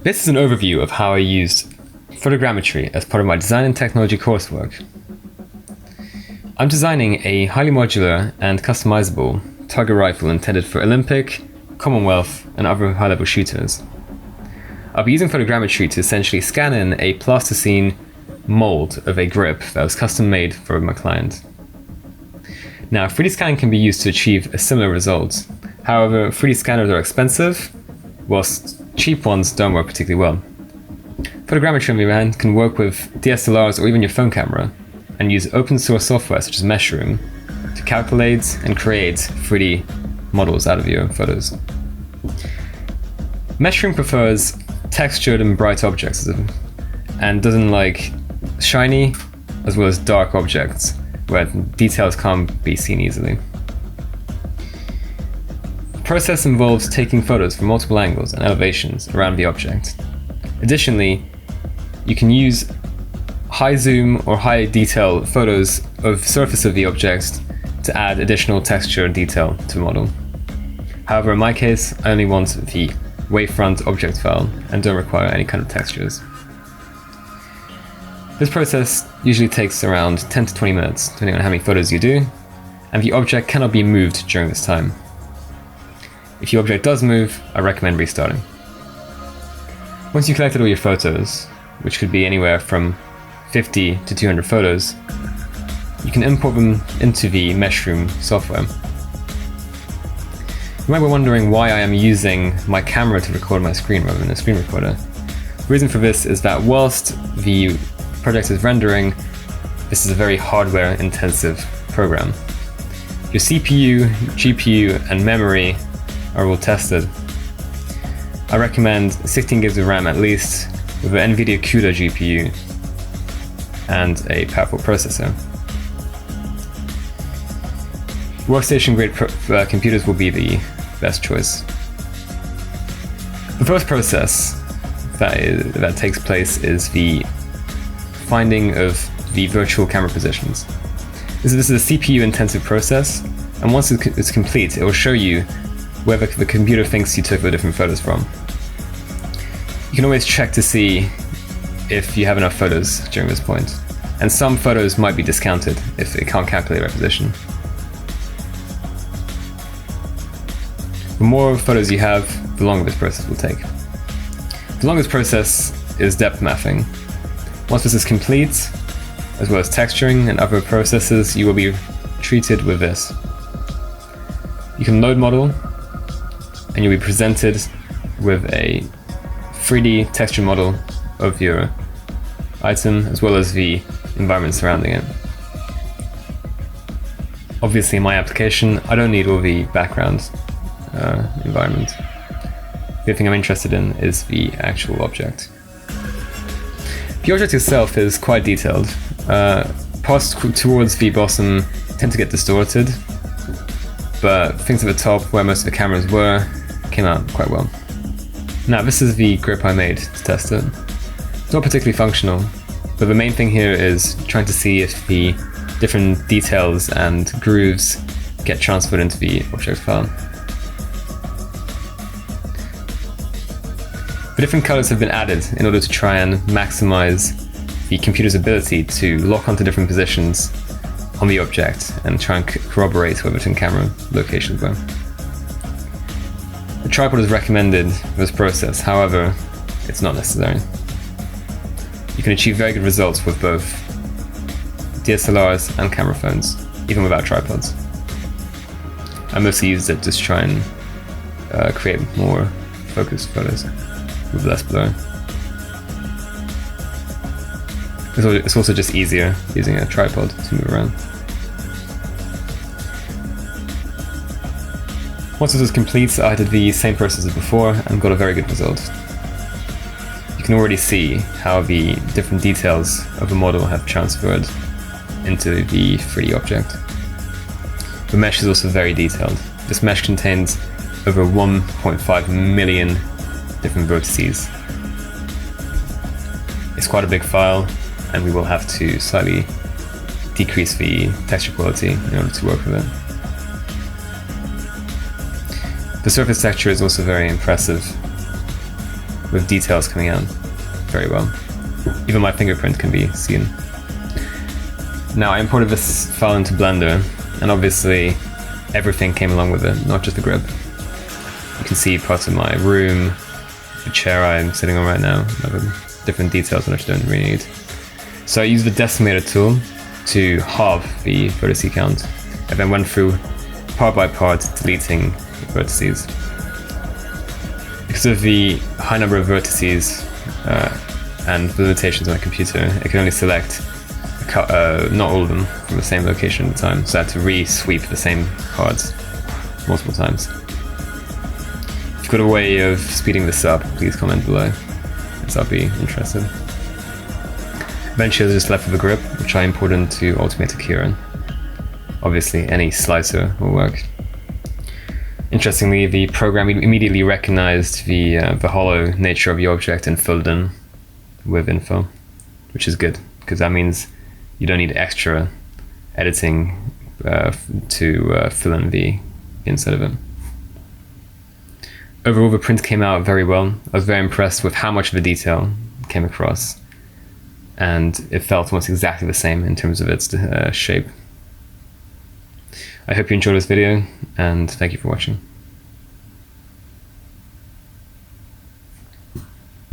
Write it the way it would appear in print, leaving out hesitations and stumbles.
This is an overview of how I used photogrammetry as part of my design and technology coursework. I'm designing a highly modular and customizable target rifle intended for Olympic, Commonwealth, and other high-level shooters. I'll be using photogrammetry to essentially scan in a plasticine mold of a grip that was custom made for my client. Now, 3D scanning can be used to achieve a similar result. However, 3D scanners are expensive, whilst cheap ones don't work particularly well. Photogrammetry, on the other hand, can work with DSLRs or even your phone camera, and use open source software such as Meshroom to calculate and create 3D models out of your photos. Meshroom prefers textured and bright objects and doesn't like shiny as well as dark objects where details can't be seen easily. The process involves taking photos from multiple angles and elevations around the object. Additionally, you can use high zoom or high detail photos of the surface of the object to add additional texture and detail to the model. However, in my case, I only want the wavefront object file and don't require any kind of textures. This process usually takes around 10 to 20 minutes, depending on how many photos you do, and the object cannot be moved during this time. If your object does move, I recommend restarting. Once you've collected all your photos, which could be anywhere from 50 to 200 photos, you can import them into the Meshroom software. You might be wondering why I am using my camera to record my screen rather than a screen recorder. The reason for this is that whilst the project is rendering, this is a very hardware-intensive program. Your CPU, GPU, and memory are all tested. I recommend 16 gigs of RAM at least, with an NVIDIA CUDA GPU and a powerful processor. Workstation-grade computers will be the best choice. The first process that takes place is the finding of the virtual camera positions. This is a CPU-intensive process, and once it's complete, it will show you where the computer thinks you took the different photos from. You can always check to see if you have enough photos during this point, and some photos might be discounted if it can't calculate their position. The more photos you have, the longer this process will take. The longest process is depth mapping. Once this is complete, as well as texturing and other processes, you will be treated with this. You can load model, and you'll be presented with a 3D texture model of your item, as well as the environment surrounding it. Obviously, in my application, I don't need all the background environment. The thing I'm interested in is the actual object. The object itself is quite detailed. Parts towards the bottom tend to get distorted, but things at the top, where most of the cameras were, came out quite well. Now, this is the grip I made to test it. It's not particularly functional, but the main thing here is trying to see if the different details and grooves get transferred into the object file. The different colors have been added in order to try and maximize the computer's ability to lock onto different positions on the object and try and corroborate where different camera locations were. A tripod is recommended for this process, however, it's not necessary. You can achieve very good results with both DSLRs and camera phones, even without tripods. I mostly used it to try and create more focused photos with less blur. It's also just easier using a tripod to move around. Once it was complete, I did the same process as before and got a very good result. You can already see how the different details of the model have transferred into the 3D object. The mesh is also very detailed. This mesh contains over 1.5 million different vertices. It's quite a big file, and we will have to slightly decrease the texture quality in order to work with it. The surface texture is also very impressive. with details coming out very well. Even my fingerprint can be seen. Now I imported this file into Blender, and obviously everything came along with it, not just the grip. You can see parts of my room, the chair I'm sitting on right now, other different details which I don't really need. So I used the decimator tool to halve the vertice count, and then went through part by part, deleting the vertices. Because of the high number of vertices and the limitations on my computer, I can only select not all of them from the same location at a time, so I had to re-sweep the same cards multiple times. If you've got a way of speeding this up, please comment below, as I'll be interested. Eventually I was just left with a grip, which I imported into Ultimator Keyron. Obviously any slicer will work. Interestingly, the program immediately recognized the hollow nature of the object and filled in with info, which is good, because that means you don't need extra editing to fill in the inside of it. Overall, the print came out very well. I was very impressed with how much of the detail came across, and it felt almost exactly the same in terms of its shape. I hope you enjoyed this video, and thank you for watching.